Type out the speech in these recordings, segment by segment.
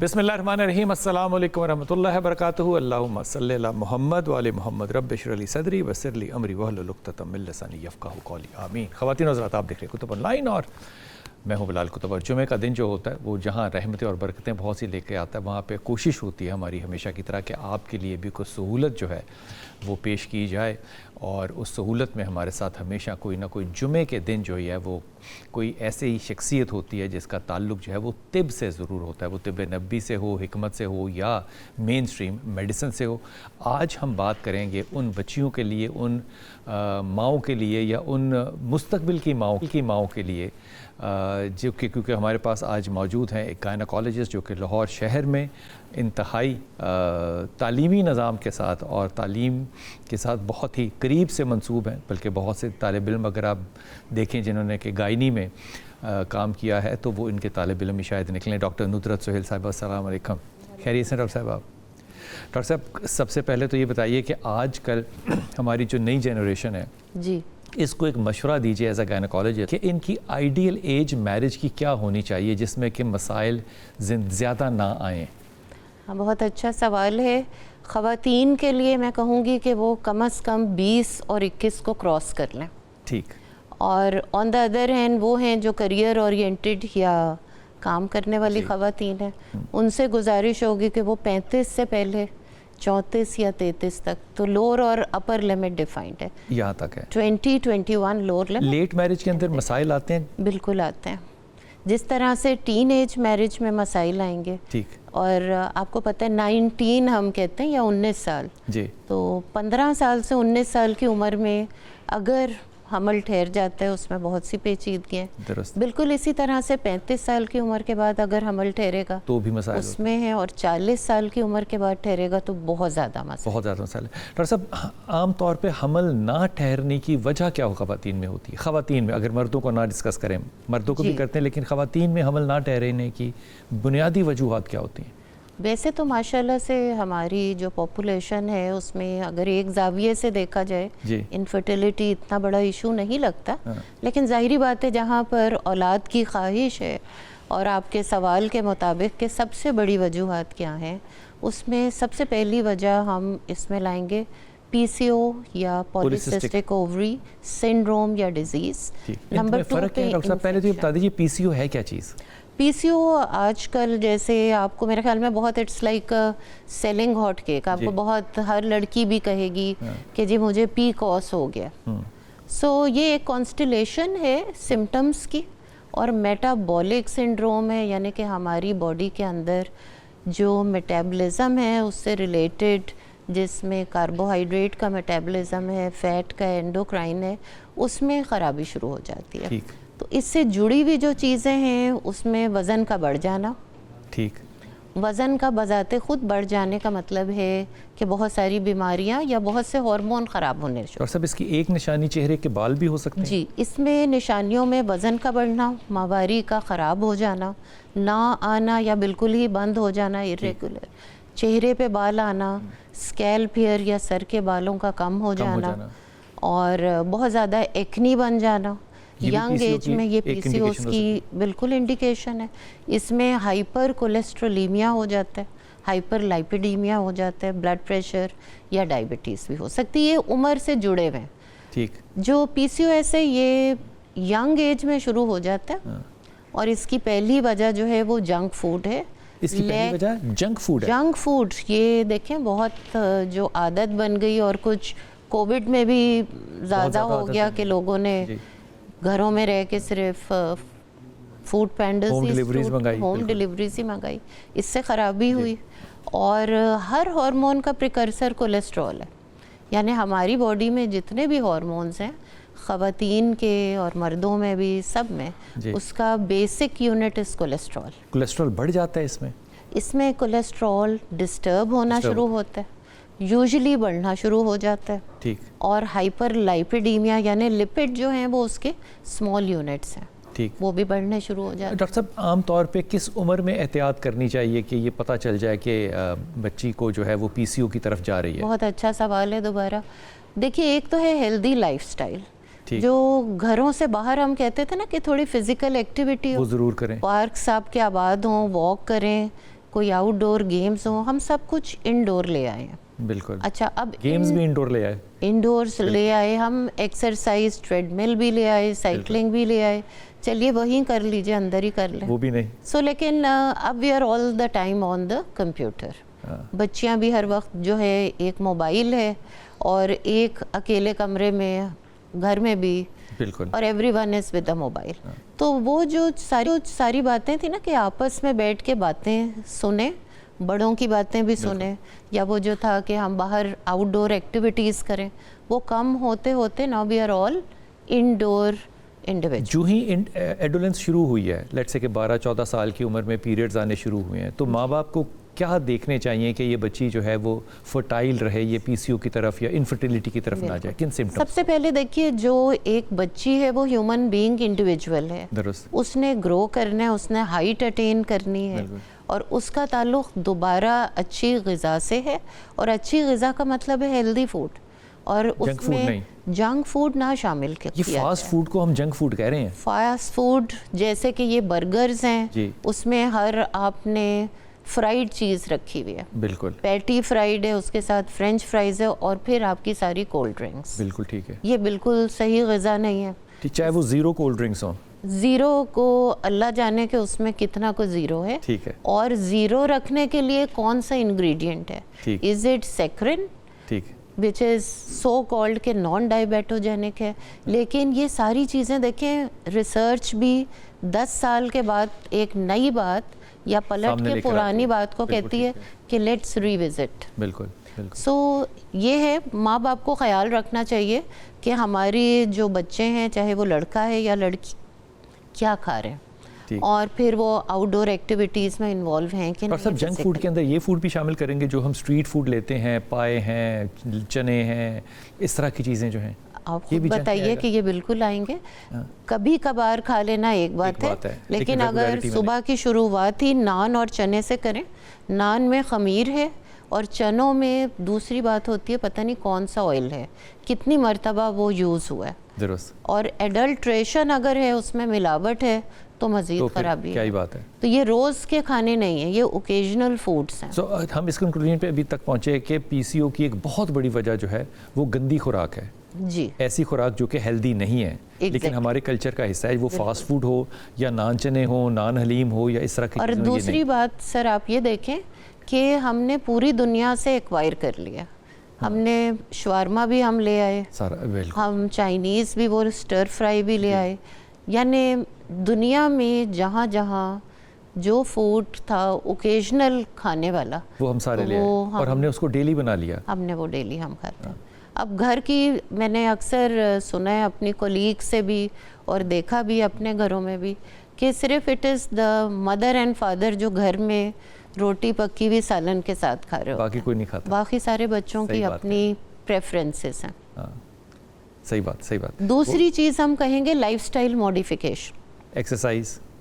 बिस्मिल्लाहिर्रहमानिर्रहीम अस्सलाम वालेकुम वरहमतुल्लाहि वबरकातुहू। अल्लाहुम्मा सल्लि अला मुहम्मद व आलि मुहम्मद रब्बि इश्रह ली सदरी वयस्सिर ली अमरी वहलुल उक़दतम मिन लिसानी यफ़क़हू क़ौली आमीन। ख़वातीन और हज़रात, आप देख रहे हैं कुतुब ऑनलाइन और मैं हूँ बिलाल कुतुब। और जुमे का दिन जो होता है वो जहाँ रहमतें और बरकतें बहुत सी लेके आता है, वहाँ पे कोशिश होती है हमारी हमेशा की तरह कि आपके लिए भी कुछ सहूलत जो है वो पेश की जाए। और उस सहूलत में हमारे साथ हमेशा कोई ना कोई जुमे के दिन जो है वो कोई ऐसे ही शख्सियत होती है जिसका ताल्लुक़ जो है वो तिब से ज़रूर होता है। वो तिब नबी से हो, हिकमत से हो या मेन स्ट्रीम मेडिसिन से हो। आज हम बात करेंगे उन बच्चियों के लिए, उन माओं के लिए या उन मुस्तकबिल की माओं के लिए जो कि क्योंकि हमारे पास आज मौजूद हैं एक गायनकोलॉजिस्ट जो कि लाहौर शहर में इंतहाई तालीमी निज़ाम के साथ और तालीम के साथ बहुत ही करीब से मंसूब हैं। बल्कि बहुत से तालिब इल्म अगर आप देखें जिन्होंने कि गायनी में काम किया है तो वो इनके तालिब इल्म ही शायद निकलें। डॉक्टर नुसरत सुहेल साहिबा, अस्सलाम वालेकुम। खैरियत से डॉक्टर साहब? आप डॉक्टर साहब सबसे पहले तो ये बताइए कि आजकल हमारी जो नई जनरेशन है जी, इसको एक मशवरा दीजिए एज अ गायनकोलॉजिस्ट कि इनकी आइडियल एज मैरिज की क्या होनी चाहिए जिसमें कि मसाइल ज़्यादा ना आएँ। हाँ, बहुत अच्छा सवाल है। ख़वातीन के लिए मैं कहूँगी कि वो कम से कम 20 और 21 को क्रॉस कर लें। ठीक। और ऑन द अदर हैंड वो हैं जो करियर ओरिएंटेड या काम करने वाली ख़वातीन हैं, उनसे गुजारिश होगी कि वो 35 से पहले 34 या 33 तक, तो लोअर और अपर लिमिट डिफाइंड है, यहाँ तक है 20-21 लोअर लिमिट। लेट मैरिज के अंदर मसाइल आते हैं? बिल्कुल आते हैं, जिस तरह से टीन एज मैरिज में मसाइल आएंगे। ठीक। और आपको पता है 19 हम कहते हैं या 19 साल जी, तो 15 साल से 19 साल की उम्र में अगर हमल ठहर जाता है उसमें बहुत सी पेचीदगी हैं। बिल्कुल इसी तरह से 35 साल की उम्र के बाद अगर हमल ठहरेगा तो भी मसाइल उसमें है, और 40 साल की उम्र के बाद ठहरेगा तो बहुत ज़्यादा मसाइल है। डॉक्टर साहब, आम तौर पे हमल ना ठहरने की वजह क्या हो ख़वातीन में होती है? ख़वातीन में, अगर मर्दों को ना डिस्कस करें, मर्दों को भी करते हैं, लेकिन ख़वातीन में हमल ना ठहरने की बुनियादी वजूहात क्या होती हैं? वैसे तो माशाल्लाह से हमारी जो पॉपुलेशन है उसमें अगर एक जाविये से देखा जाए इनफर्टिलिटी इतना बड़ा इशू नहीं लगता। लेकिन ज़ाहिरी बात है जहाँ पर औलाद की ख्वाहिश है और आपके सवाल के मुताबिक के सबसे बड़ी वजूहात क्या हैं, उसमें सबसे पहली वजह हम इसमें लाएंगे PCO या पॉलीसिस्टिक ओवरी सिंड्रोम या डिजीज़। नंबर 2 पे डॉक्टर साहब पहले तो ये बता दीजिए PCO है क्या चीज़? PCO आजकल जैसे आपको मेरे ख्याल में बहुत it's like selling hot cake, आपको बहुत हर लड़की भी कहेगी कि जी मुझे PCOS हो गया। सो ये एक कॉन्स्टिलेशन है सिम्टम्स की, और मेटाबॉलिक सिंड्रोम है, यानी कि हमारी बॉडी के अंदर जो मेटाबॉलिज्म है उससे रिलेटेड, जिसमें कार्बोहाइड्रेट का मेटाबॉलिज्म है, फैट का, एंडोक्राइन है, उसमें ख़राबी शुरू हो जाती है। तो इससे जुड़ी हुई जो चीज़ें हैं उसमें वज़न का बढ़ जाना। ठीक। वज़न का बजाते ख़ुद बढ़ जाने का मतलब है कि बहुत सारी बीमारियां या बहुत से हार्मोन ख़राब होने शुरू। और सब इसकी एक निशानी चेहरे के बाल भी हो सकते हैं? जी, इसमें निशानियों में वज़न का बढ़ना, माहवारी का ख़राब हो जाना, ना आना या बिल्कुल ही बंद हो जाना, इरेगुलर, चेहरे पे बाल आना, स्कैल्प हेयर या सर के बालों का कम हो जाना, और बहुत ज़्यादा एक्नी बन जाना। यंग एज में ये PCOS की बिल्कुल इंडिकेशन है। इसमें हाइपर कोलेस्ट्रोलीमिया हो जाता है, हाइपर लाइपिडीमिया हो जाता है, ब्लड प्रेशर या डायबिटीज़ भी हो सकती है। ये उम्र से जुड़े हुए हैं। ठीक। जो PCOS है ये यंग एज में शुरू हो जाता है। और इसकी पहली वजह जो है वो जंक फूड है। इसकी पहली वजह जंक फूड है? जंक फूड ये देखें बहुत जो आदत बन गई, और कुछ कोविड में भी ज़्यादा हो गया कि लोगों ने घरों में रह के सिर्फ फूड पैंडल्स, होम डिलीवरीज ही मंगाई, इससे ख़राबी हुई। और हर हार्मोन का प्रिकर्सर कोलेस्ट्रॉल है, यानी हमारी बॉडी में जितने भी हार्मोन्स हैं, ख़वातीन के और मर्दों में भी, सब में उसका बेसिक यूनिट इस कोलेस्ट्रॉल। कोलेस्ट्रॉल बढ़ जाता है इसमें कोलेस्ट्रॉल डिस्टर्ब होना शुरू होता है, यूजुअली बढ़ना शुरू हो जाता है। ठीक। और हाइपर लाइपिडीमिया यानी लिपिड जो हैं वो उसके स्मॉल यूनिट्स हैं, ठीक, वो भी बढ़ने शुरू हो जाते हैं। डॉक्टर साहब, आम तौर पे किस उम्र में एहतियात करनी चाहिए कि ये पता चल जाए कि बच्ची को जो है वो PCO की तरफ जा रही है? बहुत अच्छा सवाल है। दोबारा देखिए, एक तो है हेल्दी लाइफस्टाइल, जो घरों से बाहर हम कहते थे ना कि थोड़ी फिजिकल एक्टिविटी वो ज़रूर करें, पार्क आपके आबाद हों, वॉक करें, कोई आउटडोर गेम्स हो, हम सब कुछ इंडोर ले आए हैं। बिल्कुल। अच्छा, अब गेम्स भी इंडोर ले आए, इंडोर्स ले आए, हम एक्सरसाइज ट्रेडमिल भी ले आए, साइकिलिंग भी ले आए। चलिए वहीं कर लीजिए, अंदर ही कर लें, वो भी नहीं। सो लेकिन अब we are all the time on the computer. बच्चियां भी हर वक्त जो है, एक मोबाइल है और एक अकेले कमरे में घर में भी, बिल्कुल, और everyone is with the mobile. तो वो जो सारी बातें थी ना कि आपस में बैठ के बातें सुने, बड़ों की बातें भी सुने, या वो जो था कि हम बाहर आउटडोर एक्टिविटीज़ करें, वो कम होते होते now we are all indoor individual. जो ही एडोलेंस शुरू हुई है, लेट्स से कि 12-14 साल की उम्र में पीरियड्स आने शुरू हुए हैं, तो माँ बाप को क्या देखने चाहिए कि ये बच्ची जो है वो फर्टाइल रहे, ये पीसीओ की तरफ या इनफर्टिलिटी की तरफ ना जाए? किन सिम्टम्स? सबसे पहले देखिए, जो एक बच्ची है वो ह्यूमन बीइंग इंडिविजुअल है, उसने ग्रो करना है, उसने हाइट अटेन करनी है, और उसका ताल्लुक दोबारा अच्छी ग़िज़ा से है। और अच्छी ग़िज़ा का मतलब है हेल्दी फूड, और उसमें जंक फूड ना शामिल किया। ये फास्ट फूड को हम जंक फूड कह रहे हैं। फास्ट फूड जैसे कि ये बर्गर्स हैं, उसमें हर आपने फ्राइड चीज़ रखी हुई है, बिल्कुल, पैटी फ्राइड है, उसके साथ फ्रेंच फ्राइज है, और फिर आपकी सारी कोल्ड ड्रिंक्स। बिल्कुल ठीक है, ये बिल्कुल सही ग़िज़ा नहीं है। चाहे वो ज़ीरो कोल्ड ड्रिंक्स हो, ज़ीरो को अल्लाह जाने के उसमें कितना को ज़ीरो है, ठीक है, और ज़ीरो रखने के लिए कौन सा इंग्रेडिएंट है, इज़ इट सैकरिन, ठीक है, विच इज़ सो कॉल्ड के नॉन डायबिटोजेनिक है। लेकिन ये सारी चीज़ें देखें, रिसर्च भी 10 साल के बाद एक नई बात या पलट के पुरानी बात को कहती है कि लेट्स रिविजिट। बिल्कुल, सो ये है, माँ बाप को ख्याल रखना चाहिए कि हमारी जो बच्चे हैं, चाहे वो लड़का है या लड़की, क्या खा रहे हैं, और फिर वो आउटडोर एक्टिविटीज़ में इन्वॉल्व हैं कि नहीं। और सब जंक फूड के अंदर ये फूड भी शामिल करेंगे जो हम स्ट्रीट फूड लेते हैं, पाए हैं, चने हैं, इस तरह की चीज़ें जो हैं, आप खुद बताइए कि ये बिल्कुल आएंगे। कभी कभार खा लेना एक बात है, लेकिन अगर सुबह की शुरुआत ही नान और चने से करें, नान में खमीर है और चनों में दूसरी बात होती है, पता नहीं कौन सा ऑयल है, कितनी मर्तबा वो यूज़ हुआ है, और एडल्ट्रेशन अगर है, उसमें मिलावट है, तो मज़ीद ख़राबी है। क्या ही बात है। तो ये रोज़ के खाने नहीं है, ये ओकेजनल फूड्स हैं। हम इस कंक्लूजन पे अभी तक पहुँचे कि पीसीओ की एक बहुत बड़ी वजह जो है वो गंदी खुराक है जी, ऐसी खुराक जो कि हेल्दी नहीं है, लेकिन हमारे कल्चर का हिस्सा है, वो फास्ट फूड हो या नान चने हो, नान हलीम हो, या इस तरह की। और दूसरी बात सर, आप ये देखें कि हमने पूरी दुनिया से एक्वायर कर लिया। हमने शवारमा भी हम ले आए, हम चाइनीज़ भी, वो स्टर फ्राई भी ले आए, यानी दुनिया में जहाँ जहाँ जो फूड था ओकेजनल खाने वाला, वो हम सारे ले आए, और हमने उसको डेली बना लिया, हमने वो डेली हम खाते हैं। अब घर की, मैंने अक्सर सुना है अपनी कोलीग से भी और देखा भी अपने घरों में भी, कि सिर्फ it is the mother and father जो घर में रोटी पक्की हुई सालन के साथ खा रहे हो, बाकी कोई नहीं खाता। बाकी सारे बच्चों की अपनी प्रेफरेंसेस हैं। सही बात। दूसरी चीज़ हम कहेंगे लाइफस्टाइल मॉडिफिकेशन,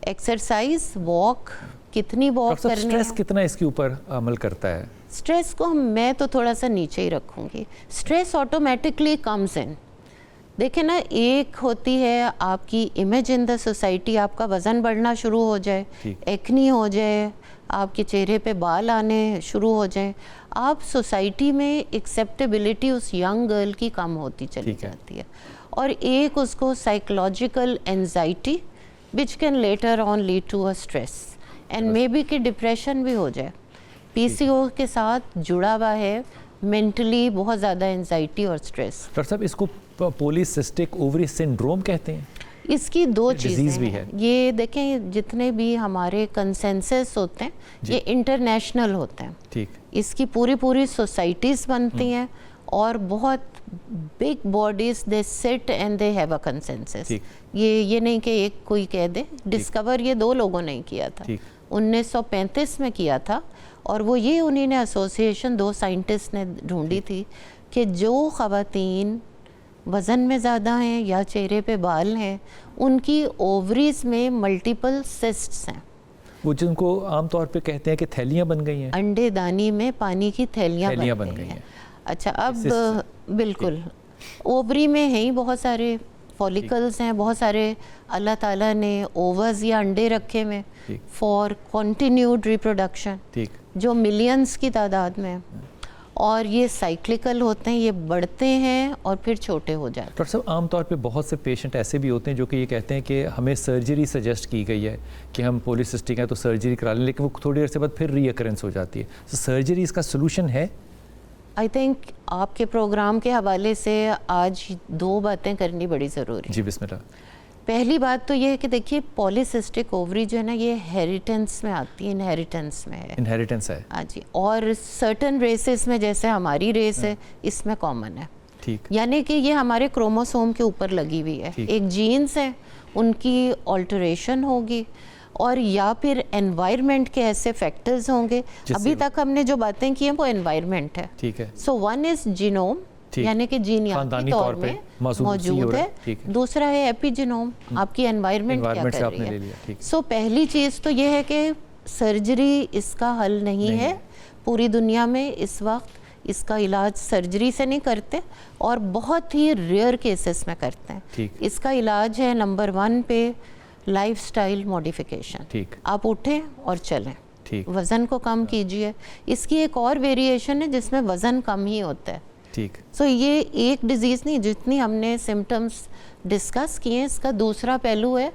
एक्सरसाइज, वॉक, कितनी वॉक करनी है। स्ट्रेस कितना इसके ऊपर अमल करता है? स्ट्रेस को मैं तो थोड़ा सा नीचे ही रखूँगी। Stress automatically comes in. देखें ना, एक होती है आपकी इमेज इन द सोसाइटी, आपका वज़न बढ़ना शुरू हो जाए, एक्नी हो जाए, आपके चेहरे पे बाल आने शुरू हो जाए, आप सोसाइटी में एक्सेप्टेबिलिटी उस यंग गर्ल की कम होती चली जाती है, और एक उसको psychological anxiety which can later on lead to a stress and maybe कि डिप्रेशन भी हो जाए। पीसीओ के साथ जुड़ा हुआ है मेंटली बहुत ज़्यादा एंजाइटी और स्ट्रेस। डॉक्टर साहब, इसको पॉलीसिस्टिक ओवरी सिंड्रोम कहते हैं? इसकी दो चीज़ें भी है। ये देखें, जितने भी हमारे कंसेंसस होते हैं ये इंटरनेशनल होते हैं, ठीक, इसकी पूरी सोसाइटीज़ बनती हैं, और बहुत big bodies they sit and they have a consensus. ये नहीं कि एक कोई कह दे। डिस्कवर ये दो लोगों ने किया था, 1935 में किया था, और वो ये उन्हीं ने एसोसिएशन, दो साइंटिस्ट ने ढूंढी थी कि जो ख़वातीन वज़न में ज़्यादा हैं या चेहरे पे बाल हैं, उनकी ओवरीज में मल्टीपल सिस्ट्स हैं, वो जिनको आमतौर पे कहते हैं कि थैलियाँ बन गई हैं, अंडे दानी में पानी की थैलियाँ बन गई हैं। अच्छा, अब बिल्कुल ओवरी में हैं ही बहुत सारे फॉलिकल्स हैं, बहुत सारे अल्लाह ताला ने ओवर्स या अंडे रखे हुए ठीक। फॉर कंटिन्यूड रिप्रोडक्शन, ठीक। जो मिलियंस की तादाद में है, और ये साइक्लिकल होते हैं, ये बढ़ते हैं और फिर छोटे हो जाते हैं। डॉक्टर साहब, आमतौर पे बहुत से पेशेंट ऐसे भी होते हैं जो कि ये कहते हैं कि हमें सर्जरी सजेस्ट की गई है कि हम पॉलीसिस्टिक हैं तो सर्जरी करा लें, लेकिन वो थोड़ी देर से बाद फिर रीअकरेंस हो जाती है। तो सर्जरी इसका सोल्यूशन है? आई थिंक आपके प्रोग्राम के हवाले से आज 2 बातें करनी बड़ी ज़रूरी है। जी बिस्मिल्लाह। पहली बात तो ये है कि देखिए पॉलीसिस्टिक ओवरी जो है ना, ये हेरिटेंस में आती है, इनहेरिटेंस में है। इनहेरिटेंस है। हाँ जी, और सर्टन रेसेस में, जैसे हमारी रेस है, इसमें कॉमन है। ठीक। यानी कि ये हमारे क्रोमोसोम के ऊपर लगी हुई है। एक जीन्स है, उनकी ऑल्टरेशन होगी, और या फिर एनवायरनमेंट के ऐसे फैक्टर्स होंगे। अभी तक हमने जो बातें की हैं वो एनवायरनमेंट है। ठीक है। सो वन इज जीनोम, यानी कि जीनियाती तौर में मौजूद है। दूसरा है एपिजीनोम, आपकी एनवायरनमेंट क्या कर रही है। सो पहली चीज़ तो ये है कि सर्जरी इसका हल नहीं है। पूरी दुनिया में इस वक्त इसका इलाज सर्जरी से नहीं करते, और बहुत ही रेयर केसेस में करते हैं। इसका इलाज है नंबर 1 पे लाइफस्टाइल मॉडिफिकेशन। आप उठें और चलें, वज़न को कम कीजिए। इसकी एक और वेरिएशन है जिसमें वज़न कम ही होता है। ठीक। सो ये एक डिजीज़ नहीं, जितनी हमने सिम्टम्स डिस्कस किए हैं, इसका दूसरा पहलू है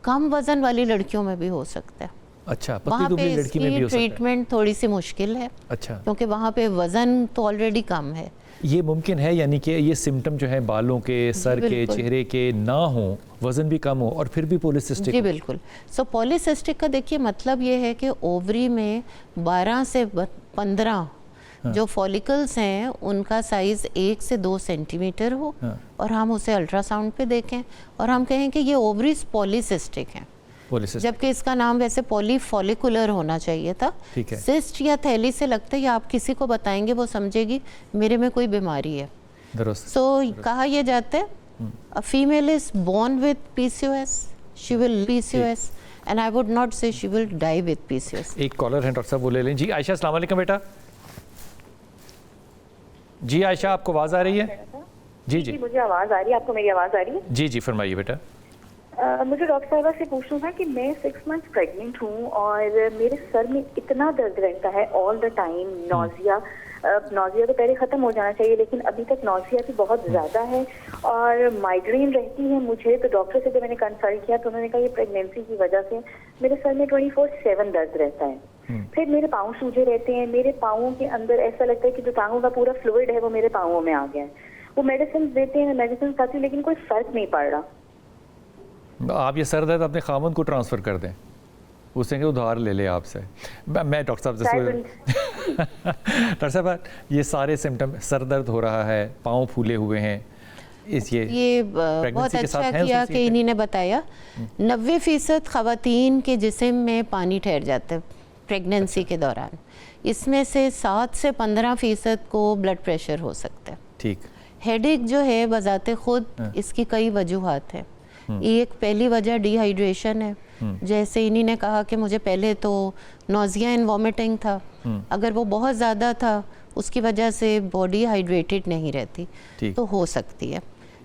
कम वज़न वाली लड़कियों में भी हो सकता है। अच्छा, वहाँ पे इसकी ट्रीटमेंट थोड़ी सी मुश्किल है। अच्छा। क्योंकि वहाँ पे वज़न तो ऑलरेडी कम है। ये मुमकिन है, यानी कि ये सिम्टम जो है बालों के, सर के, चेहरे के ना हो, वज़न भी कम हो, और फिर भी पॉलीसिस्टिक? जी बिल्कुल। सो पॉलीसिस्टिक का देखिए मतलब ये है कि ओवरी में 12 से 15 जो फॉलिकल्स हैं उनका साइज़ 1 से 2 सेंटीमीटर हो, और हम उसे अल्ट्रासाउंड पे देखें और हम कहें कि ये ओवरीज पॉलीसिस्टिक हैं, जबकि इसका नाम वैसे पॉलीफॉलिकुलर होना चाहिए था। सिस्ट या थैली से लगता है, या आप किसी को बताएंगे वो समझेगी मेरे में कोई बीमारी है। सो कहा यह जाता है a female is born with PCOS, she will PCOS, and I would not say she will die with PCOS। एक कॉलर है डॉक्टर साहब, वो ले लें। जी आयशा, अस्सलाम वालेकुम बेटा। जी आयशा, आपको आवाज़ आ रही है? जी जी, मुझे आवाज़ आ रही है, आपको मेरी आवाज़ आ रही है? जी जी, फरमाइए बेटा। मुझे डॉक्टर साहबा से पूछना था कि मैं 6 मंथ्स प्रेग्नेंट हूँ और मेरे सर में इतना दर्द रहता है ऑल द टाइम। नौजिया तो पहले ख़त्म हो जाना चाहिए, लेकिन अभी तक नौजिया भी बहुत ज़्यादा है, और माइग्रेन रहती है मुझे। तो डॉक्टर से जब मैंने कंसल्ट किया तो उन्होंने कहा ये प्रेगनेंसी की वजह से मेरे सर में 24/7 दर्द रहता है। फिर मेरे पाँव सूजे रहते हैं, मेरे पाँवों के अंदर ऐसा लगता है कि जो टांगों का पूरा फ्लूइड है वो मेरे पाँवों में आ गया है। वो मेडिसिन देते हैं, मेडिसिन खाती हूँ, लेकिन कोई फ़र्क नहीं पड़ रहा। आप ये सर दर्द अपने खामन को ट्रांसफ़र कर दें, उससे कि उधार ले ले आपसे। मैं डॉक्टर साहब से डॉक्टर साहब, ये सारे सिम्टम, सर दर्द हो रहा है, पाँव फूले हुए हैं, ये बहुत अच्छा किया कि इन्हीं ने बताया। 90% ख़वातीन के जिस्म में पानी ठहर जाता है प्रेगनेंसी के दौरान। इसमें से 7 से 15% को ब्लड प्रेशर हो सकता है। ठीक। हेडेक जो है बजाते खुद इसकी कई वजूहात हैं। एक पहली वजह डिहाइड्रेशन है, जैसे इन्हीं ने कहा कि मुझे पहले तो नोजिया एंड वॉमिटिंग था, अगर वो बहुत ज़्यादा था उसकी वजह से बॉडी हाइड्रेटेड नहीं रहती, तो हो सकती है।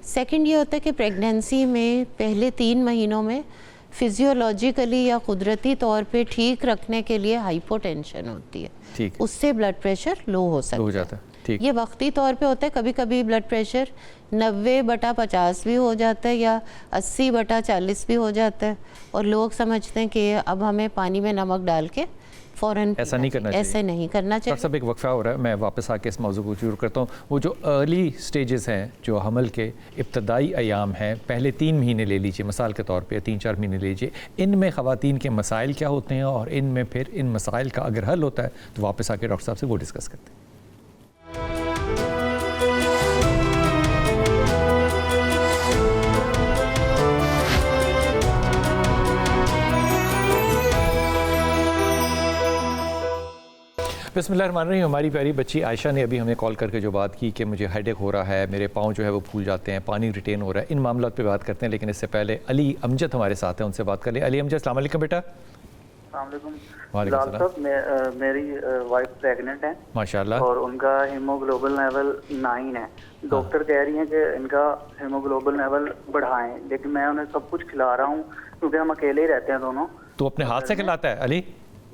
सेकंड ये होता है कि प्रेगनेंसी में पहले 3 महीनों में फिजियोलॉजिकली या कुदरती तौर पे ठीक रखने के लिए हाइपोटेंशन होती है, उससे ब्लड प्रेशर लो हो सकता है। ये वक्ती तौर पे होता है, कभी कभी ब्लड प्रेशर 90/50 भी हो जाता है या 80/40 भी हो जाता है, और लोग समझते हैं कि अब हमें पानी में नमक डाल के फ़ौरन ऐसा नहीं करना चाहिए। ऐसे नहीं करना चाहिए। डॉक्टर साहब, एक वक्फा हो रहा है, मैं वापस आके इस मौजू को शुरू करता हूँ। वो जो अर्ली स्टेजेस हैं, जो हमल के इब्तदाई अयाम हैं, पहले 3 महीने ले लीजिए मिसाल के तौर पे, 3-4 महीने लीजिए, इनमें ख़वातीन के मसाइल क्या होते हैं, और इनमें फिर इन मसाइल का अगर हल होता है तो वापस आके डॉक्टर साहब से वो डिस्कस करते हैं। बिस्मिल्लाहिर्रहमानिर्रहीम। हमारी प्यारी बच्ची आयशा ने अभी हमें कॉल करके जो बात की कि मुझे हेडेक हो रहा है, मेरे पाँव जो है वो फूल जाते हैं, पानी रिटेन हो रहा है, इन मामलों पे बात करते हैं। लेकिन इससे पहले अली अमजद हमारे साथ हैं, उनसे बात कर लें। अली अमजद, अस्सलाम वालेकुम बेटा। अस्सलामुअलैकुम। वालेकुम लाल सलाम। साहब, मेरी वाइफ प्रेग्नेंट है माशाल्लाह। और उनका हीमोग्लोबिन लेवल 9 है। डॉक्टर कह रही हैं कि इनका हीमोग्लोबिन लेवल बढ़ाएं, लेकिन मैं उन्हें सब कुछ खिला रहा हूँ क्योंकि हम अकेले ही रहते हैं दोनों। तू अपने हाथ से खिलाता है अली?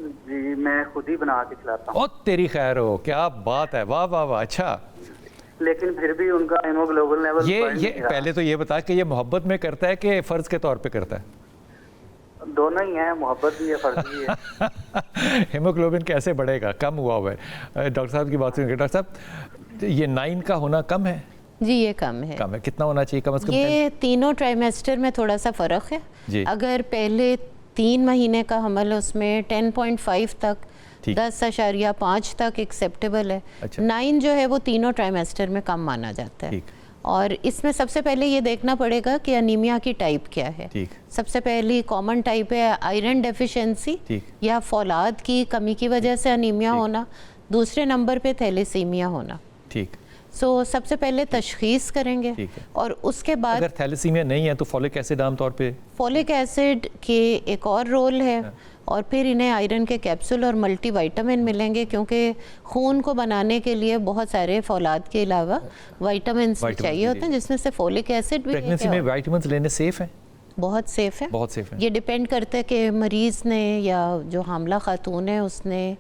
जी, मैं खुद ही बना के खिलाता हूँ। ओ तेरी खैर हो, क्या बात है, वाह वाह वाह। अच्छा, लेकिन फिर भी उनका हीमोग्लोबिन लेवल बढ़ ये नहीं रहा। पहले तो ये बता कि ये मोहब्बत में करता है कि फ़र्ज़ के तौर पे करता है? दोनों ही हैं, मोहब्बत भी है, फर्ज भी है। हीमोग्लोबिन कैसे बढ़ेगा? कम हुआ है। डॉक्टर साहब की बात सुनिए। डॉक्टर साहब, ये 9 का होना कम है? जी ये कम है। कम है, कितना होना चाहिए कम से कम? ये तीनों ट्राइमेस्टर में थोड़ा सा फ़र्क है। जी। अगर पहले 3 महीने का हमल उसमें 10.5 तक, ठीक। 10.5 तक एक्सेप्टेबल है। अच्छा। 9 जो है वो तीनों ट्राइमेस्टर में कम माना जाता है। ठीक। और इसमें सबसे पहले ये देखना पड़ेगा कि अनीमिया की टाइप क्या है। ठीक। सबसे पहली कॉमन टाइप है आयरन डेफिशिएंसी ठीक। या फौलाद की कमी की वजह से अनीमिया ठीक। होना। दूसरे नंबर पे थैलेसीमिया होना। ठीक। सबसे पहले तशखीस करेंगे ठीक है। और उसके बाद अगर थैलेसीमिया नहीं है तो फॉलिक एसिड आमतौर पे? फॉलिक एसिड के एक और रोल है। और फिर इन्हें आयरन के कैप्सूल और मल्टीविटामिन मिलेंगे क्योंकि खून को बनाने के लिए बहुत सारे फौलाद के अलावा विटामिन चाहिए होते हैं, जिसमें से फॉलिक एसिड भी प्रेगनेंसी में विटामिन लेने सेफ है? बहुत सेफ है। बहुत सेफ है। ये डिपेंड करता है कि मरीज़ ने या जो हामला खातून है उसने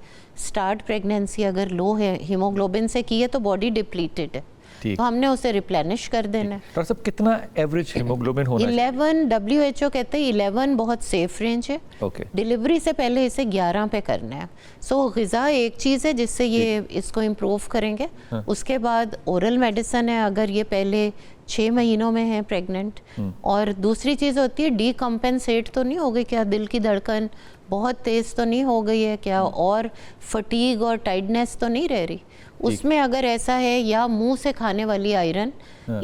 स्टार्ट प्रेगनेंसी अगर लो है हीमोग्लोबिन से की है तो बॉडी डिप्लीटेड है, ठीक। तो हमने उसे रिप्लेनिश कर देना है। डॉक्टर साहब, कितना एवरेज हीमोग्लोबिन होना चाहिए? 11 WHO कहते हैं 11 बहुत सेफ रेंज है। ओके। डिलीवरी से पहले इसे 11 पे करना है। ग़िज़ा एक चीज़ है जिससे ये इसको इम्प्रूव करेंगे। उसके बाद ओरल मेडिसिन है अगर ये पहले 6 महीनों में है प्रेग्नेंट। और दूसरी चीज़ होती है डीकम्पेंसेट तो नहीं हो गई क्या, दिल की धड़कन बहुत तेज़ तो नहीं हो गई है क्या, और फटीग और टाइडनेस तो नहीं रह रही, उसमें अगर ऐसा है, या मुंह से खाने वाली आयरन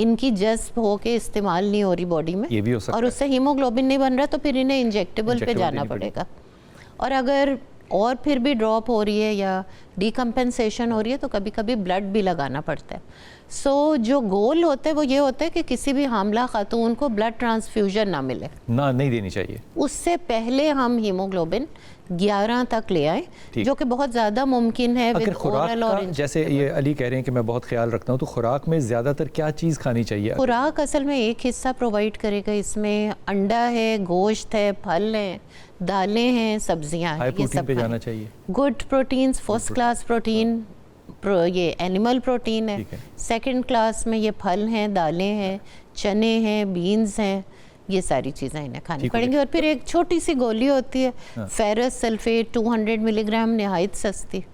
इनकी जज्ब हो के इस्तेमाल नहीं हो रही बॉडी में, ये भी हो सकता और उससे हीमोग्लोबिन नहीं बन रहा तो फिर इन्हें इंजेक्टेबल पे जाना पड़ेगा। और अगर और फिर भी ड्रॉप हो रही है या डीकम्पेंसेशन हो रही है तो कभी कभी ब्लड भी लगाना पड़ता है। जो गोल होता है वो ये होता है कि किसी भी हामला खातून को ब्लड ट्रांसफ्यूजन ना मिले, ना नहीं देनी चाहिए। उससे पहले हम हीमोग्लोबिन 11 तक ले आए, जो कि बहुत ज़्यादा मुमकिन है। अगर खुराक का, जैसे ये अली कह रहे हैं कि मैं बहुत ख्याल रखता हूँ, तो खुराक में ज़्यादातर क्या चीज़ खानी चाहिए? खुराक असल में एक हिस्सा प्रोवाइड करेगा, इसमें अंडा है, गोश्त है, फल हैं, दालें हैं, सब्जियां हैं, ये सब पे जाना चाहिए। Good proteins, first class protein ये एनिमल प्रोटीन है। सेकंड क्लास में ये फल हैं, दालें हैं, चने हैं, बीन्स हैं, ये सारी चीज़ें इन्हें खानी पड़ेंगी। और फिर एक छोटी सी गोली होती है फेरस सल्फेट 200 मिलीग्राम, नहायत सस्ती,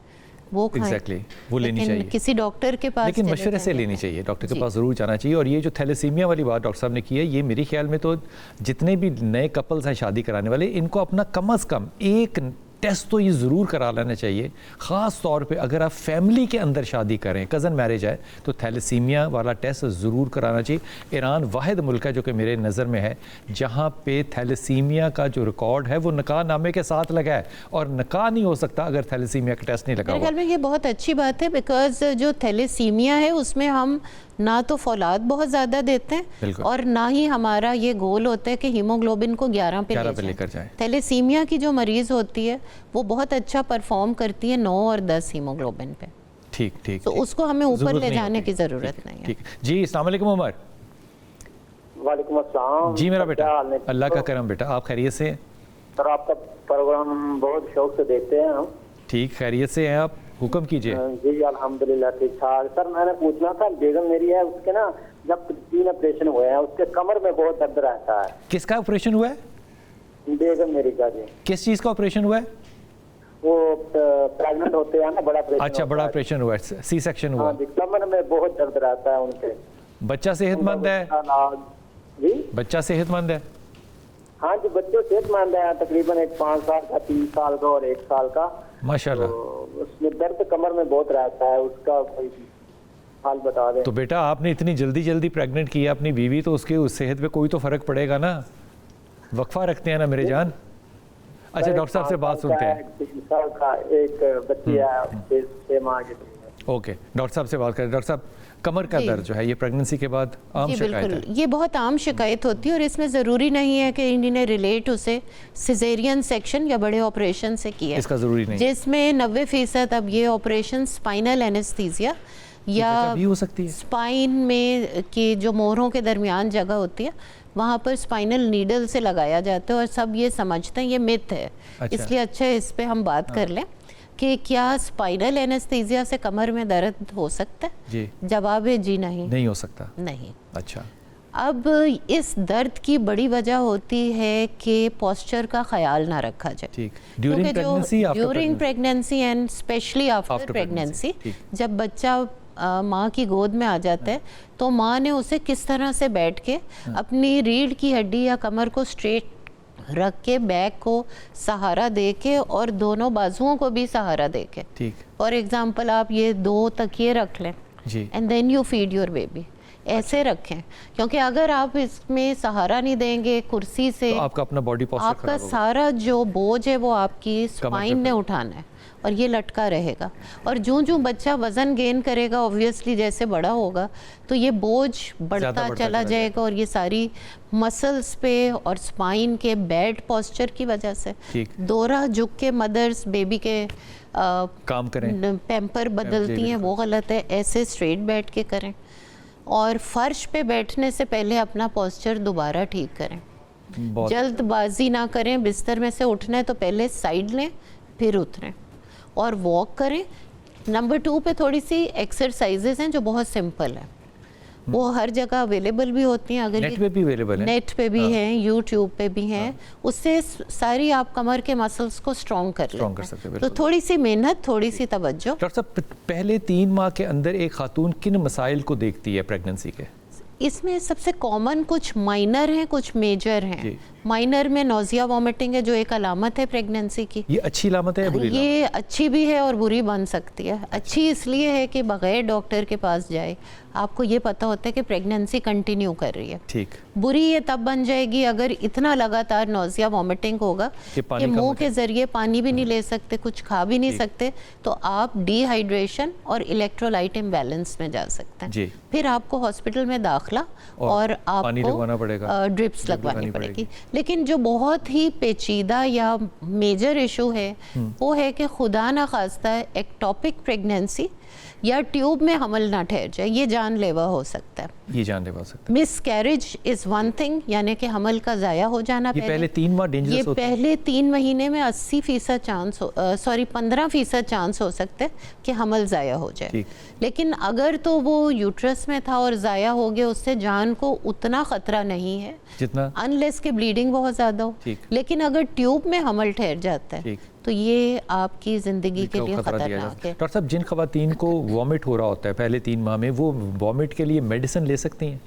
वो खाएं। Exactly, वो लेनी चाहिए किसी डॉक्टर के पास, लेकिन मशवरे से लेनी चाहिए, डॉक्टर के पास ज़रूर जाना चाहिए। और ये जो थैलेसीमिया वाली बात डॉक्टर साहब ने की है, ये मेरे ख्याल में तो जितने भी नए कपल्स हैं शादी कराने वाले, इनको अपना कम अज़ कम एक टेस्ट तो ये ज़रूर करा लेना चाहिए। ख़ास तौर पे अगर आप फैमिली के अंदर शादी करें, कज़न मैरिज है, तो थैलेसीमिया वाला टेस्ट ज़रूर कराना चाहिए। ईरान वाहिद मुल्क है जो कि मेरे नज़र में है जहाँ पे थैलेसीमिया का जो रिकॉर्ड है वो निकाह नामे के साथ लगा है, और निकाह नहीं हो सकता अगर थैलेसीमिया का टेस्ट नहीं लगा। मेरे ख्याल में ये बहुत अच्छी बात है, बिकॉज जो थैलेसीमिया है उसमें हम ना तो फौलाद बहुत ज़्यादा देते हैं और ना ही हमारा ये गोल होता है कि हीमोग्लोबिन को 11 पे लेकर जाए। थैलेसीमिया की जो मरीज़ होती है वो बहुत अच्छा परफॉर्म करती है 9 और 10 हीमोग्लोबिन पे। ठीक ठीक, तो उसको हमें ऊपर ले जाने की ज़रूरत नहीं है। ठीक जी। अस्सलाम वालेकुम उमर। वालेकुम अस्सलाम जी मेरा बेटा, अल्लाह का करम बेटा, आप खैरियत से हैं? सर आपका प्रोग्राम बहुत शौक से देखते हैं हम। ठीक, खैरियत से हैं आप? हुक्म कीजिए। जी अल्हम्दुलिल्लाह ठीक ठाक। सर मैंने पूछना था, बेगम मेरी है, उसके ना जब 3 ऑपरेशन हुए हैं, उसके कमर में बहुत दर्द रहता है। किसका ऑपरेशन हुआ है? बेगम मेरी का। जी किस चीज़ का ऑपरेशन हुआ है? वो प्रेग्नेंट होते हैं ना, बड़ा ऑपरेशन। अच्छा, बड़ा ऑपरेशन हुआ है, सी सेक्शन हुआ। हाँ जी, कमर में बहुत दर्द रहता है उनके। बच्चा सेहतमंद है? जी बच्चा सेहतमंद है? हाँ जी, बच्चे सेहतमंद है, तकरीबन एक 5 साल का, 3 साल का और 1 साल का। माशाल्लाह। तो उसमें दर्द कमर में बहुत रहता है, उसका कोई हाल बता दें। तो बेटा आपने इतनी जल्दी प्रेग्नेंट किया अपनी बीवी, तो उसके उस सेहत पे कोई तो फ़र्क पड़ेगा ना, वक्फा रखते हैं ना मेरे जान। अच्छा डॉक्टर साहब से बात सुनते हैं। 3 साल का एक बच्ची है, 6 माह की। ओके, डॉक्टर साहब से बात करें। डॉक्टर साहब, कमर का जी। दर्द जो है ये प्रेगनेंसी के बाद आम जी शिकायत बिल्कुल, है। ये बहुत आम शिकायत होती है और इसमें ज़रूरी नहीं है कि इन्होंने रिलेट उसे सिजेरियन सेक्शन या बड़े ऑपरेशन से किया है। इसका ज़रूरी नहीं। जिसमें 90% अब ये ऑपरेशन स्पाइनल एनेस्थीसिया या वजह भी हो सकती है। स्पाइन में की जो मोहरों के दरमियान जगह होती है वहाँ पर स्पाइनल नीडल से लगाया जाता है और सब ये समझते हैं ये मिथ है। अच्छा। इसलिए अच्छा है इस पे हम बात कर लें कि क्या स्पाइनल एनेस्थीसिया से कमर में दर्द हो सकता है? जी जवाब है जी नहीं। नहीं हो सकता। नहीं। अच्छा अब इस दर्द की बड़ी वजह होती है कि पोस्चर का ख्याल ना रखा जाए। ठीक। During pregnancy, during pregnancy and specially after pregnancy, जब बच्चा माँ की गोद में आ जाता है तो माँ ने उसे किस तरह से बैठ के अपनी रीढ़ की हड्डी या कमर को स्ट्रेट रख के बैक को सहारा दे के और दोनों बाजुओं को भी सहारा दे के, ठीक। फॉर एग्जाम्पल आप ये 2 तकिए रख लें जी। And then you feed your baby, ऐसे रखें। क्योंकि अगर आप इसमें सहारा नहीं देंगे कुर्सी से तो आपका अपना बॉडी पोस्चर आपका खराब होगा। सारा जो बोझ है वो आपकी कमर स्पाइन पे ने उठाना है और ये लटका रहेगा। और जो बच्चा वजन गेन करेगा ऑब्वियसली जैसे बड़ा होगा तो ये बोझ बढ़ता चला जाएगा और ये सारी मसल्स पे और स्पाइन के बैड पोस्चर की वजह से ठीक। दोहरा झुक के मदर्स बेबी के काम करें, पैम्पर बदलती हैं, वो गलत है। ऐसे स्ट्रेट बैठ के करें और फर्श पे बैठने से पहले अपना पोस्चर दोबारा ठीक करें। बहुत जल्दबाजी ना करें, बिस्तर में से उठना है तो पहले साइड लें फिर उतरें और वॉक करें। नंबर 2 पे थोड़ी सी एक्सरसाइजेज हैं जो बहुत सिंपल है, वो हर जगह अवेलेबल भी होती हैं। अगर नेट पे भी अवेलेबल है। नेट पे भी हैं, यूट्यूब पे भी हैं। उससे सारी आप कमर के मसल्स को स्ट्रॉन्ग कर स्ट्रॉन्ग कर लेते सकते हैं। हैं, तो बिल्कुल। थोड़ी सी मेहनत, थोड़ी सी तवज्जो। डॉक्टर साहब पहले 3 माह के अंदर एक खातून किन मसाइल को देखती है प्रेगनेंसी के? इसमें सबसे कॉमन कुछ माइनर हैं, कुछ मेजर हैं। जी। माइनर में नोजिया वॉमिटिंग है जो एक अलामत है प्रेगनेंसी की। ये अच्छी लामत है या बुरी लामत? ये अच्छी भी है और बुरी बन सकती है। अच्छी इसलिए है कि बगैर डॉक्टर के पास जाए आपको ये पता होता है कि प्रेगनेंसी कंटिन्यू कर रही है। ठीक। बुरी ये तब बन जाएगी अगर इतना लगातार नोजिया वॉमिटिंग होगा कि कि मुंह के जरिए पानी भी नहीं ले सकते, कुछ खा भी नहीं ठीक। सकते, तो आप डिहाइड्रेशन और इलेक्ट्रोलाइट इम्बैलेंस में जा सकते हैं। जी। फिर आपको हॉस्पिटल में दाखिला और पानी लगवाना पड़ेगा, आपको ड्रिप्स ड्रिप लगवानी लगानी पड़ेगी। लेकिन जो बहुत ही पेचीदा या मेजर इशू है वो है कि खुदा ना खास्ता एक्टोपिक प्रेगनेंसी या ट्यूब में हमल ना ठहर जाए, ये जानलेवा हो सकता है। ये जानलेवा हो सकता miss carriage is one thing, यानी कि हमल का ज़ाया हो जाना। है। ये पहले 3 माह ये डेंजरस होता है। पहले 3 महीने में 80% चांस 15% चांस हो सकता है कि हमल ज़ाया हो जाए। ठीक। लेकिन अगर तो वो यूट्रस में था और ज़ाया हो गया, उससे जान को उतना ख़तरा नहीं है जितना अनलेस के ब्लीडिंग बहुत ज़्यादा हो। ठीक। लेकिन अगर ट्यूब में हमल ठहर जाता है ठीक। तो ये आपकी ज़िंदगी के लिए खतरा दिया जा ख़तरनाक सकता है। है। डॉक्टर साहब जिन खवातीन को वॉमिट हो रहा होता है पहले 3 माह में, वो वॉमिट के लिए मेडिसिन ले सकती हैं?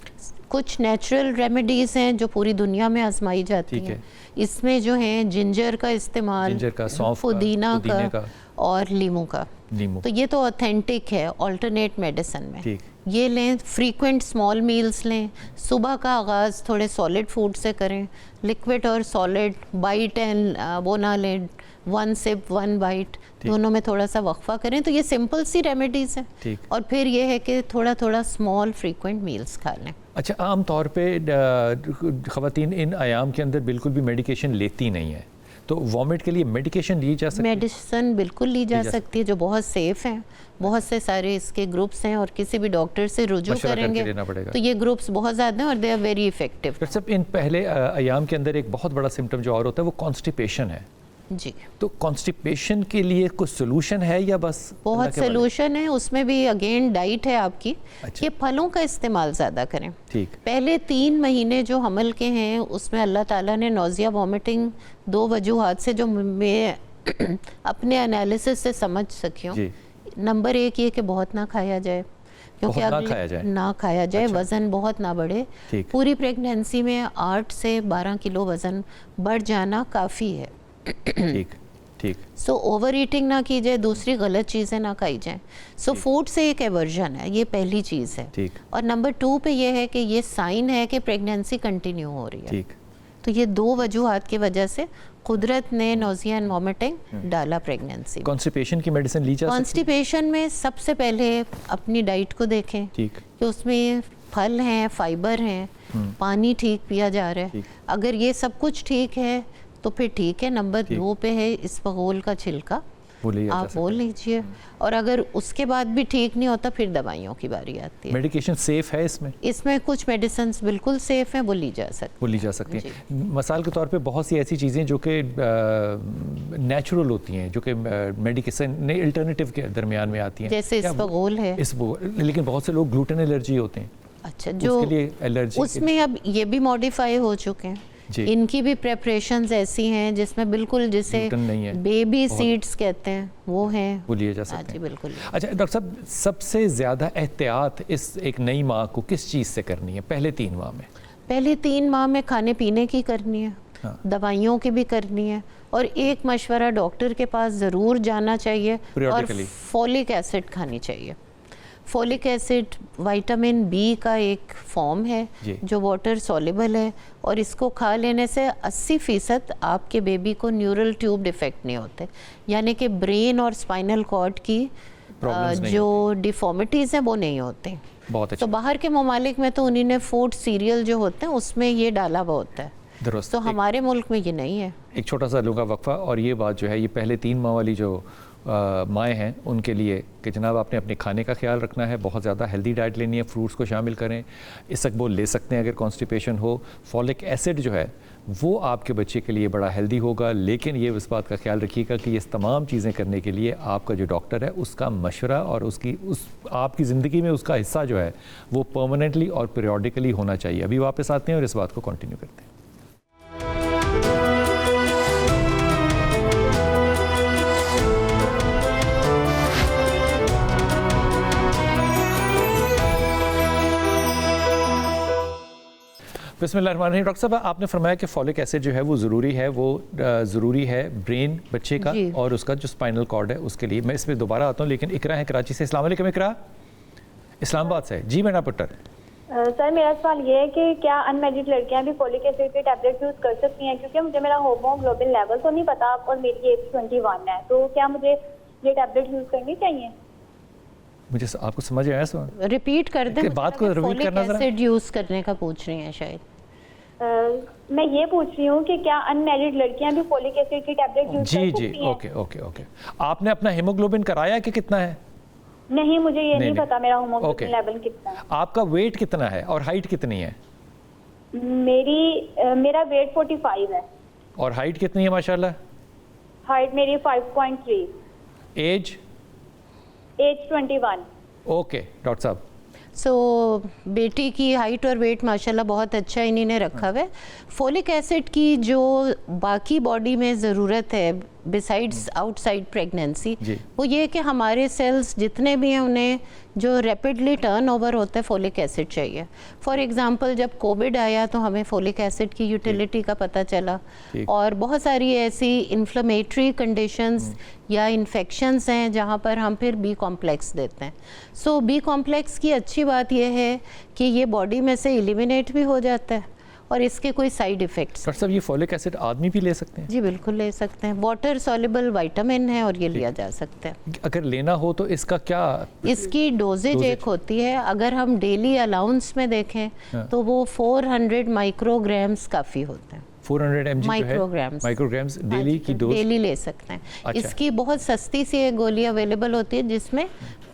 कुछ नेचुरल रेमेडीज़ हैं जो पूरी दुनिया में आजमाई जाती ठीक हैं। है। इसमें जो है जिंजर का इस्तेमाल, जिंजर का, सौंफ का, पुदीना पुदीने का का और लीमू का। नींबू। तो ये तो ऑथेंटिक है अल्टरनेट मेडिसिन में। ठीक। ये लें, फ्रीक्वेंट स्मॉल मील्स लें, सुबह का आगाज़ थोड़े सॉलिड फूड से करें, लिक्विड और सॉलिड बाइट एंड वो ना लें, 1 सिप 1 बाइट, दोनों में थोड़ा सा वक्फा करें। तो ये सिंपल सी रेमेडीज़ हैं। ठीक। और फिर ये है कि थोड़ा थोड़ा स्मॉल फ्रीक्वेंट मील्स खा लें। अच्छा, आम तौर पे खवातीन इन आयाम के अंदर बिल्कुल भी मेडिकेशन लेती नहीं है, तो वॉमिट के लिए मेडिकेशन ली जा सकती है? मेडिसिन बिल्कुल ली जा सकती है जो बहुत सेफ़ हैं। बहुत से सारे इसके ग्रुप्स हैं और किसी भी डॉक्टर से रुजू मशवरा करके करेंगे लेना पड़ेगा। तो ये ग्रुप्स बहुत ज़्यादा हैं और they are very effective. Doctor साहब इन पहले आयाम के अंदर एक बहुत बड़ा सिम्टम जो और होता है वो कॉन्स्टिपेशन है। जी, तो कॉन्स्टिपेशन के लिए कुछ सोल्यूशन है या बस बहुत अल्लाह के वाले? सोल्यूशन है। उसमें भी अगेन डाइट है आपकी। अच्छा। ये फलों का इस्तेमाल ज़्यादा करें। ठीक। पहले 3 महीने जो हमल के हैं उसमें अल्लाह ताला ने नौजिया वॉमिटिंग 2 वजूहात से जो मैं अपने एनालिसिस से समझ सकी हूँ। जी। नंबर 1 ये कि बहुत ना खाया जाए, क्योंकि बहुत ना अगले- खाया जाए। ना खाया जाए, अच्छा। वज़न बहुत ना बढ़े। ठीक। पूरी प्रेगनेंसी में 8 से 12 किलो वज़न बढ़ जाना काफ़ी है। ठीक। ठीक। सो ओवर ईटिंग ना की जाए, दूसरी गलत चीज़ें ना खाई जाएं। सो फूड से एक एवर्जन है, ये पहली चीज़ है। ठीक। और नंबर 2 पे ये है कि ये साइन है कि प्रेगनेंसी कंटिन्यू हो रही है। ठीक। तो ये 2 वजूहात की वजह से कुदरत ने नोजिया एंड वॉमिटिंग डाला प्रेगनेंसी। कॉन्स्टिपेशन की मेडिसिन ली जा सकती है? कॉन्स्टिपेशन में सबसे पहले अपनी डाइट को देखें। ठीक। कि उसमें फल हैं, फाइबर हैं, पानी ठीक पिया जा रहा है। अगर ये सब कुछ ठीक है तो फिर ठीक है। नंबर 2 पे है इसबगोल का छिलका, आप बोल लीजिए। और अगर उसके बाद भी ठीक नहीं होता फिर दवाइयों की बारी आती है। मेडिकेशन सेफ है इसमें? इसमें कुछ मेडिसिन बिल्कुल सेफ हैं, वो ली जा सकती हैं। मिसाल के तौर पे बहुत सी ऐसी चीज़ें जो कि नेचुरल होती हैं, जो कि मेडिकेशन अल्टरनेटिव के दरमियान में आती हैं, जैसे इसबगोल है। लेकिन बहुत से लोग ग्लूटेन एलर्जी होते हैं। अच्छा, जो उसके लिए एलर्जी, उसमें अब ये भी मॉडिफाई हो चुके हैं। इनकी भी प्रेपरेशंस ऐसी हैं जिसमें बिल्कुल जिसे बेबी सीड्स कहते हैं वो हैं, वो लिए जा सकते हैं। बिल्कुल। अच्छा डॉक्टर साहब, सबसे ज़्यादा एहतियात इस एक नई माँ को किस चीज़ से करनी है पहले 3 माह में? पहले 3 माह में खाने पीने की करनी है, दवाइयों की भी करनी है, और एक मशवरा डॉक्टर के पास ज़रूर जाना चाहिए, और फॉलिक एसिड खानी चाहिए। फॉलिक एसिड विटामिन बी का एक फॉर्म है जो वाटर सॉल्युबल है, और इसको खा लेने से 80% आपके बेबी को न्यूरल ट्यूब डिफेक्ट नहीं होते, यानी कि ब्रेन और स्पाइनल कॉर्ड की जो डिफॉर्मिटीज़ हैं वो नहीं होते। बहुत अच्छा। तो बाहर के ममालिक में तो उन्हीं ने फूड सीरियल जो होते हैं उसमें ये डाला हुआ होता है, तो हमारे मुल्क में ये नहीं है। एक छोटा सा लूँगा वक्फा, और ये बात जो है ये पहले 3 माह वाली जो माएँ हैं उनके लिए कि जनाब आपने अपने खाने का ख्याल रखना है, बहुत ज़्यादा हेल्दी डाइट लेनी है, फ्रूट्स को शामिल करें, इसबगोल ले सकते हैं अगर कॉन्स्टिपेशन हो। फॉलिक एसिड जो है वो आपके बच्चे के लिए बड़ा हेल्दी होगा, लेकिन ये इस बात का ख्याल रखिएगा कि ये तमाम चीज़ें करने के लिए आपका जो डॉक्टर है उसका मशवरा और उस आपकी ज़िंदगी में उसका हिस्सा जो है वो परमानेंटली और पीरियडिकली होना चाहिए। अभी वापस आते हैं और इस बात को कंटिन्यू करते हैं। बिस्मिल्लाहिर्रहमानिर्रहीम। डॉक्टर साहब, आपने फरमाया कि फॉलिक एसिड जो है वो ज़रूरी है, वो ज़रूरी है ब्रेन बच्चे का और उसका जो स्पाइनल कॉर्ड है उसके लिए। मैं इसमें दोबारा आता हूँ, लेकिन इकरा है कराची से। अस्सलाम वालेकुम इकरा, इस्लामाबाद से। जी मेरा पुत्र। सर मेरा सवाल ये है कि क्या अनमेरिड लड़कियां भी फॉलिक एसिड के टैबलेट यूज़ कर सकती हैं? क्योंकि मुझे मेरा हीमोग्लोबिन लेवल तो नहीं पता और मेरी एज 21 है, तो क्या मुझे ये टैबलेट यूज़ करनी चाहिए? मुझे आपको समझ आया सवाल? रिपीट कर दें बात को, रिपीट करना जरा। एसिड यूज़ करने का पूछ रही हैं शायद। मैं ये पूछ रही हूँ कि क्या अनमेरिड लड़कियां भी फॉलिक एसिड की टैबलेट यूज़ कर सकती हैं? जी, ओके। आपने अपना हीमोग्लोबिन कराया कि कितना है? नहीं, मुझे ये नहीं पता मेरा हीमोग्लोबिन लेवल कितना है। आपका वेट कितना है और हाइट कितनी है? मेरा वेट 45 है। और हाइट कितनी है माशाल्लाह? हाइट मेरी 5.3। एज 21। ओके डॉक्टर साहब। बेटी की हाइट और वेट माशाल्लाह बहुत अच्छा इन्हीं ने रखा हुआ है। फॉलिक एसिड की जो बाकी बॉडी में ज़रूरत है बिसाइड्स आउटसाइड प्रेगनेंसी, वो ये कि हमारे सेल्स जितने भी हैं उन्हें जो रैपिडली टर्न ओवर होता है फॉलिक एसिड चाहिए। फॉर एग्जांपल जब कोविड आया तो हमें फॉलिक एसिड की यूटिलिटी का पता चला, और बहुत सारी ऐसी इन्फ्लेमेटरी कंडीशंस या इन्फेक्शंस हैं जहाँ पर हम फिर बी कॉम्प्लेक्स देते हैं। बी कॉम्प्लेक्स की अच्छी बात यह है कि ये बॉडी में से एलिमिनेट भी हो जाता है और इसके कोई साइड इफ़ेक्ट्स। डॉक्टर साहब, ये फॉलिक एसिड आदमी भी ले सकते हैं? जी बिल्कुल ले सकते हैं, वाटर सॉल्युबल विटामिन है और ये लिया जा सकता है। अगर लेना हो तो इसका क्या? इसकी डोजेज एक होती है, अगर हम डेली अलाउंस में देखें तो वो 400 माइक्रोग्राम्स काफ़ी होते हैं। 400 mg माइक्रोग्राम्स डेली की डोज डेली ले सकते हैं। अच्छा। इसकी बहुत सस्ती सी एक गोली अवेलेबल होती है जिसमें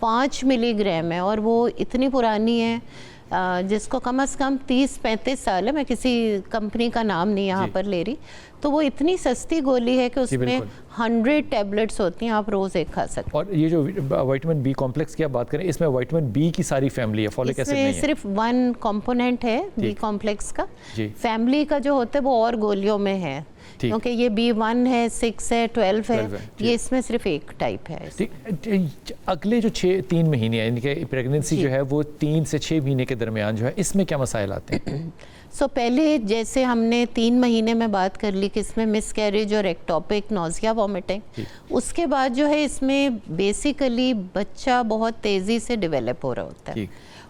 5 मिलीग्राम है, और वो इतनी पुरानी है जिसको कम से कम 30-35 साल है। मैं किसी कंपनी का नाम नहीं यहाँ पर ले रही, तो वो इतनी सस्ती गोली है कि उसमें 100 टैबलेट्स होती हैं, आप रोज़ एक खा सकते हैं। और ये जो विटामिन बी कॉम्प्लेक्स की आप बात करें, इसमें विटामिन बी की सारी फैमिली है, फॉलिक एसिड नहीं है? सिर्फ 1 कंपोनेंट है बी कॉम्प्लेक्स का। फैमिली का जो होता है वो और गोलियों में है, क्योंकि ये B1 है, 6 है, 12 है, ये इसमें सिर्फ एक टाइप है। अगले जो 3 महीने यानी कि प्रेगनेंसी जो है वो 3 से 6 महीने के दरमियान जो है, इसमें क्या मसाइल आते हैं? पहले जैसे हमने 3 महीने में बात कर ली कि इसमें मिसकैरेज और एक्टोपिक, नोजिया, वॉमिटिंग। उसके बाद जो है इसमें बेसिकली बच्चा बहुत तेज़ी से डेवलप हो रहा होता है,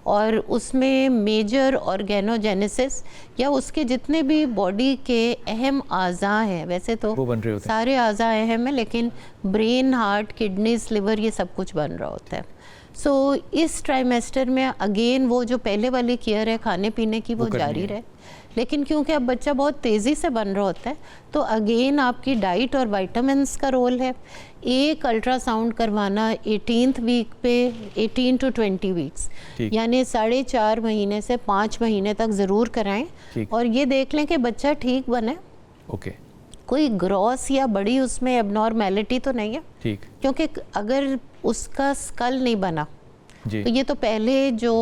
और उसमें मेजर ऑर्गेनोजेनेसिस या उसके जितने भी बॉडी के अहम आज़ा हैं, वैसे तो वो बन रहे होते हैं, सारे आज़ा अहम हैं, लेकिन ब्रेन, हार्ट, किडनीज, लिवर, ये सब कुछ बन रहा होता है। सो इस ट्राइमेस्टर में अगेन वो जो पहले वाली केयर है खाने पीने की वो जारी रहे, लेकिन क्योंकि अब बच्चा बहुत तेज़ी से बन रहा होता है तो अगेन आपकी डाइट और विटामिन्स का रोल है। एक अल्ट्रासाउंड करवाना 18th वीक पे 18 to 20 वीक्स यानी 4.5 महीने से 5 महीने तक ज़रूर कराएं और ये देख लें कि बच्चा ठीक बने। ओके, कोई ग्रॉस या बड़ी उसमें एबनॉर्मेलिटी तो नहीं है, ठीक, क्योंकि अगर उसका स्कल नहीं बना जी, तो ये तो पहले जो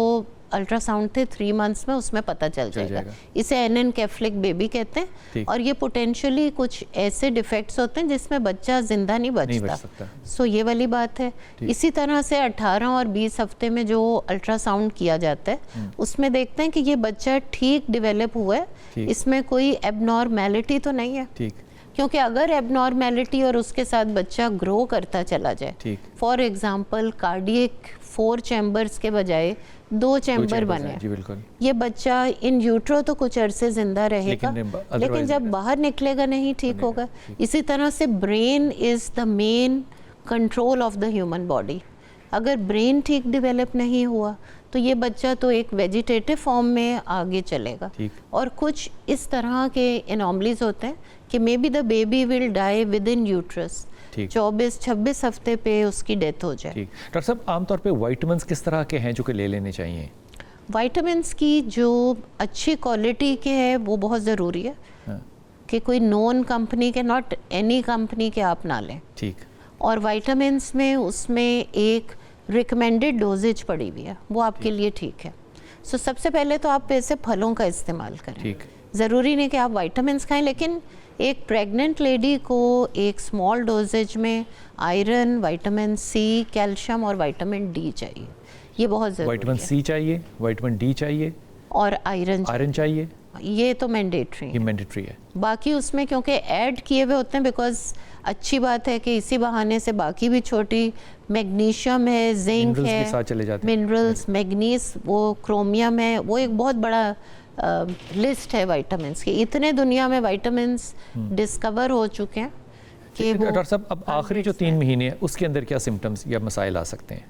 अल्ट्रासाउंड थे 3 मंथ्स में उसमें पता चल जाएगा। इसे एनेनकेफ्लिक बेबी कहते हैं और ये पोटेंशियली कुछ ऐसे डिफेक्ट्स होते हैं जिसमें बच्चा जिंदा नहीं बचता। सो ये वाली बात है। इसी तरह से 18 और 20 हफ्ते में जो अल्ट्रासाउंड किया जाता है उसमें देखते हैं कि ये बच्चा ठीक डिवेलप हुआ है, इसमें कोई एबनॉर्मेलिटी तो नहीं है। क्योंकि अगर एबनॉर्मेलिटी और उसके साथ बच्चा ग्रो करता चला जाए, फॉर एग्जांपल कार्डियक 4 चैम्बर्स के बजाय 2 चैम्बर बने, ये बच्चा इन यूट्रो तो कुछ अरसे जिंदा रहेगा लेकिन जब बाहर निकलेगा नहीं ठीक होगा। इसी तरह से brain is the main control of the human body. अगर ब्रेन ठीक डेवलप नहीं हुआ तो ये बच्चा तो एक वेजिटेटिव फॉर्म में आगे चलेगा। और कुछ इस तरह के एनॉमलीज होते हैं कि maybe the baby will die within uterus, 24-26 हफ्ते पे उसकी डेथ हो जाए। डॉक्टर साहब, आमतौर पे विटामिन्स किस तरह के हैं जो कि ले लेने चाहिए? विटामिन्स की जो अच्छी क्वालिटी के है वो बहुत ज़रूरी है कि कोई नॉन कंपनी के, नॉट एनी कंपनी के आप ना लें। ठीक। और विटामिन्स में उसमें एक रिकमेंडेड डोजेज पड़ी हुई है, वो आपके लिए ठीक है। सो सबसे पहले तो आप ऐसे फलों का इस्तेमाल करें। ठीक। ज़रूरी नहीं कि आप विटामिन्स खाएं, लेकिन एक प्रेग्नेंट लेडी को एक स्मॉल डोजेज में आयरन, विटामिन सी, कैल्शियम और विटामिन डी चाहिए। ये बहुत ज़रूरी है। विटामिन सी चाहिए, विटामिन डी चाहिए और आयरन चाहिए। ये तो मैंडेटरी है, ये मैंडेटरी है। बाकी उसमें क्योंकि ऐड किए हुए होते हैं, बिकॉज अच्छी बात है कि इसी बहाने से बाकी भी छोटी मैग्नीशियम है, जिंक है, मिनरल्स, मैग्नीज, वो क्रोमियम है, वो एक बहुत बड़ा लिस्ट है विटामिन्स की। इतने दुनिया में विटामिन्स डिस्कवर हो चुके हैं कि डॉक्टर साहब, अब आखिरी जो 3 महीने हैं उसके अंदर क्या सिम्टम्स या मसाइल आ सकते हैं?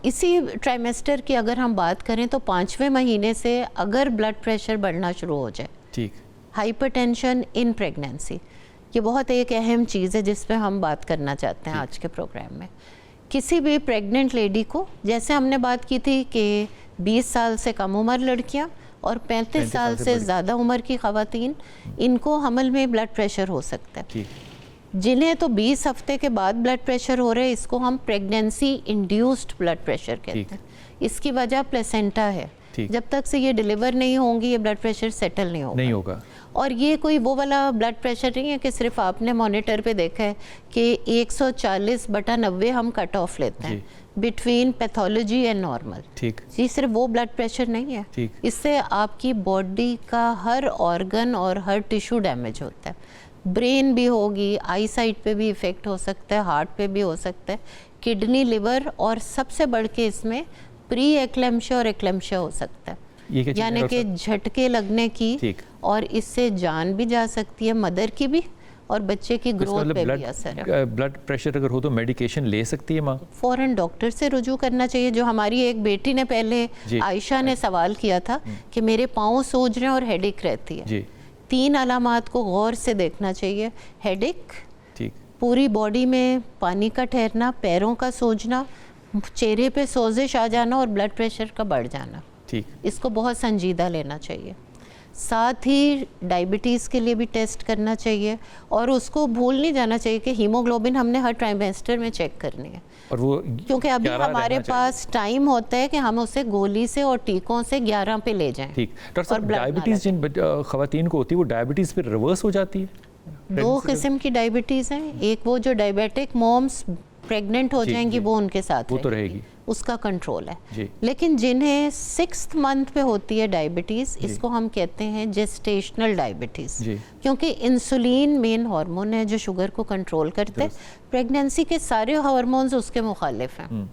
इसी ट्राइमेस्टर की अगर हम बात करें तो 5वें महीने से अगर ब्लड प्रेशर बढ़ना शुरू हो जाए, ठीक, हाइपरटेंशन इन प्रेगनेंसी, ये बहुत एक अहम चीज़ है जिस पे हम बात करना चाहते हैं आज के प्रोग्राम में। किसी भी प्रेग्नेंट लेडी को, जैसे हमने बात की थी कि 20 साल से कम उम्र लड़कियां और 35 साल से ज़्यादा उम्र की ख़वातीन, इनको हमल में ब्लड प्रेशर हो सकता है। जिन्हें तो 20 हफ्ते के बाद ब्लड प्रेशर हो रहे हैं, इसको हम प्रेगनेंसी इंड्यूस्ड ब्लड प्रेशर कहते हैं। इसकी वजह प्लेसेंटा है, जब तक से ये डिलीवर नहीं होंगी ये ब्लड प्रेशर सेटल नहीं होगा। और ये कोई वो वाला ब्लड प्रेशर नहीं है कि सिर्फ आपने मॉनिटर पे देखा है कि 140/90 हम कट ऑफ लेते हैं बिटवीन पैथोलॉजी एंड नॉर्मल। ठीक, जी, सिर्फ वो ब्लड प्रेशर नहीं है। इससे आपकी बॉडी का हर ऑर्गन और हर टिश्यू डैमेज होता है। ब्रेन भी होगी, आई साइट पे भी इफ़ेक्ट हो सकता है, हार्ट पे भी हो सकता है, किडनी, लिवर, और सबसे बढ़ के इसमें प्री एक्लेम्शिया और एक्लेम्शिया हो सकता है, यानी कि झटके लगने की, और इससे जान भी जा सकती है, मदर की भी और बच्चे की ग्रोथ पे भी असर है। ब्लड प्रेशर अगर हो तो मेडिकेशन ले सकती है माँ? फ़ौरन डॉक्टर से रुजू करना चाहिए। जो हमारी एक बेटी ने पहले, आयशा ने सवाल किया था कि मेरे पाँव सूज रहे हैं और हेडेक रहती है। 3 अलामात को गौर से देखना चाहिए। हेडेक, पूरी बॉडी में पानी का ठहरना, पैरों का सूजना, चेहरे पे सोजिश आ जाना और ब्लड प्रेशर का बढ़ जाना, इसको बहुत संजीदा लेना चाहिए। साथ ही डायबिटीज़ के लिए भी टेस्ट करना चाहिए और उसको भूल नहीं जाना चाहिए कि हीमोग्लोबिन हमने हर ट्राइमेस्टर में चेक करनी है। और वो क्योंकि अभी हमारे पास टाइम होता है कि हम उसे गोली से और टीकों से 11 पे ले जाएं। ठीक। डॉक्टर साहब, डायबिटीज़ जिन ख़वातीन को होती है वो डायबिटीज़ फिर रिवर्स हो जाती है? 2 किस्म की डायबिटीज़ हैं। एक वो जो डायबिटिक मॉम्स प्रेग्नेंट हो जाएंगी वो उनके साथ वो तो रहेगी, उसका कंट्रोल है। लेकिन जिन्हें 6th मंथ पे होती है डायबिटीज़, इसको हम कहते हैं जेस्टेशनल डायबिटीज़, क्योंकि इंसुलिन मेन हार्मोन है जो शुगर को कंट्रोल करते हैं। प्रेगनेंसी के सारे हार्मोन्स उसके मुखालिफ हैं।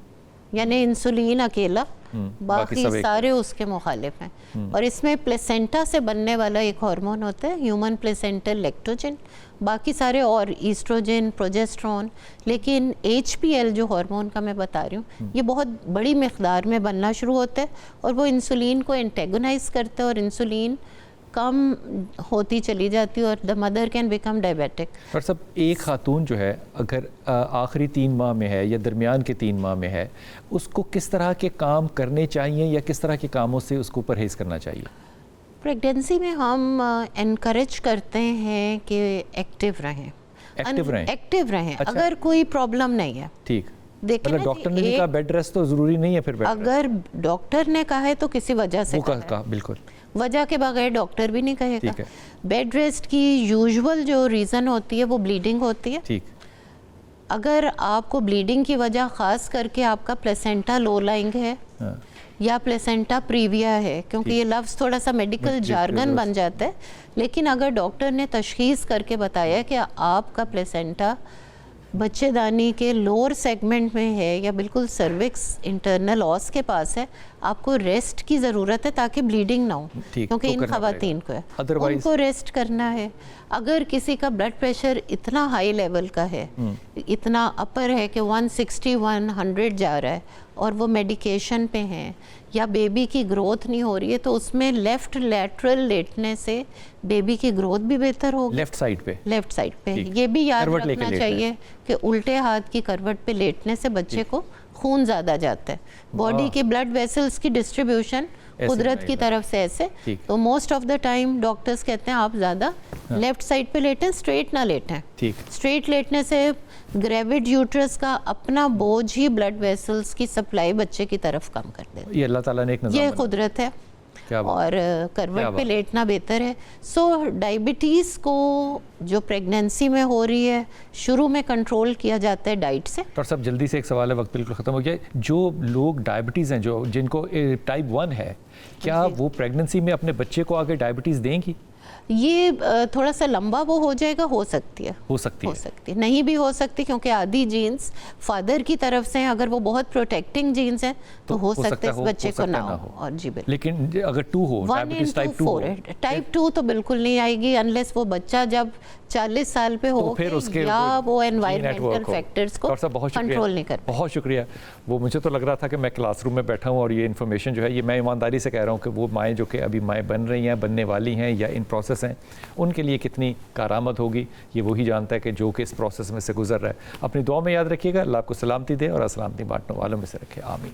यानी इंसुलिन अकेला, बाकी सब एक सारे उसके मुखालिफ हैं। और इसमें प्लेसेंटा से बनने वाला एक हार्मोन होता है, ह्यूमन प्लेसेंटल लैक्टोजन, बाकी सारे और ईस्ट्रोजन, प्रोजेस्टेरोन। लेकिन HPL जो हार्मोन का मैं बता रही हूँ, ये बहुत बड़ी मिक़दार में बनना शुरू होता है और वो इंसुलिन को एंटेगोनाइज करता है और इंसुलिन कम होती चली जाती है और the mother can become diabetic. और सब एक खातून जो है अगर आखिरी 3 माह में है या दरमियान के 3 माह में है, उसको किस तरह के काम करने चाहिए या किस तरह के कामों से उसको परहेज़ करना चाहिए? प्रेगनेंसी में हम एनकरेज करते हैं कि एक्टिव रहें, एक्टिव रहें। अच्छा। अगर कोई प्रॉब्लम नहीं है, ठीक, देखिए मतलब डॉक्टर ने कहा बेड रेस्ट तो ज़रूरी नहीं है, फिर बेड अगर डॉक्टर ने कहा है तो किसी वजह से कहा, बिल्कुल वजह के बगैर डॉक्टर भी नहीं कहेगा। ठीक है। बेड रेस्ट की यूजुअल जो रीज़न होती है वो ब्लीडिंग होती है। ठीक, अगर आपको ब्लीडिंग की वजह ख़ास करके आपका प्लेसेंटा लो लाइंग है या प्लेसेंटा प्रीविया है, क्योंकि ये लफ्ज़ थोड़ा सा मेडिकल जार्गन बन जाता है, लेकिन अगर डॉक्टर ने तशख़ीस करके बताया कि आपका प्लेसेंटा बच्चेदानी के लोअर सेगमेंट में है या बिल्कुल सर्विक्स इंटरनल ऑस के पास है, आपको रेस्ट की ज़रूरत है ताकि ब्लीडिंग ना हो, क्योंकि इन ख़वातीन को है, उनको रेस्ट करना है। अगर किसी का ब्लड प्रेशर इतना हाई लेवल का है, इतना अपर है कि 160-100 जा रहा है और वो मेडिकेशन पे हैं या बेबी की ग्रोथ नहीं हो रही है, तो उसमें लेफ़्ट लैटरल लेटने से बेबी की ग्रोथ भी बेहतर होगी। लेफ़्ट साइड पे ये भी याद रखना चाहिए कि उल्टे हाथ की करवट पे लेटने से बच्चे को खून ज़्यादा जाता है। बॉडी के ब्लड वेसल्स की डिस्ट्रीब्यूशन कुदरत की तरफ से ऐसे, तो most of the time doctors कहते हैं आप ज़्यादा लेफ्ट साइड पे लेटें, स्ट्रेट ना लेटें। स्ट्रेट लेटने से ग्रेविड यूट्रस का अपना बोझ ही ब्लड वेसल्स की सप्लाई बच्चे की तरफ कम कर देता है। ये अल्लाह ताला ने एक निज़ाम ये कुदरत है। और करवट पे लेटना बेहतर है। सो डायबिटीज़ को जो प्रेगनेंसी में हो रही है शुरू में कंट्रोल किया जाता है डाइट से। और सब जल्दी से एक सवाल है, वक्त बिल्कुल ख़त्म हो गया। जो लोग डायबिटीज़ हैं, जो जिनको टाइप 1 है, क्या वो प्रेगनेंसी में अपने बच्चे को आगे डायबिटीज़ देंगी? ये थोड़ा सा लंबा वो हो जाएगा, हो सकती है, नहीं भी हो सकती, क्योंकि आधी जीन्स फादर की तरफ से हैं। अगर वो बहुत प्रोटेक्टिंग जीन्स हैं तो हो सकता है इस बच्चे को ना हो। और जी बिल्कुल, लेकिन अगर 2 हो, डायबिटीज टाइप 2 तो बिल्कुल नहीं आएगी अनलेस वो बच्चा जब 40 साल पे हो, फिर उसके या वो एनवायरमेंटल फैक्टर्स को कंट्रोल नहीं कर। बहुत शुक्रिया। वो मुझे तो लग रहा था कि मैं क्लासरूम में बैठा हूँ और ये इन्फॉर्मेशन जो है, ये मैं ईमानदारी से कह रहा हूँ कि वो माएँ जो कि अभी माएँ बन रही हैं, बनने वाली हैं या इन प्रोसेस हैं, उनके लिए कितनी कारआमद होगी ये वही जानता है कि जो कि इस प्रोसेस में से गुजर रहा है। अपनी दुआ में याद रखिएगा। अल्लाह आपको सलामती दे और असलामती बांटने वालों में से रखे। आमीन।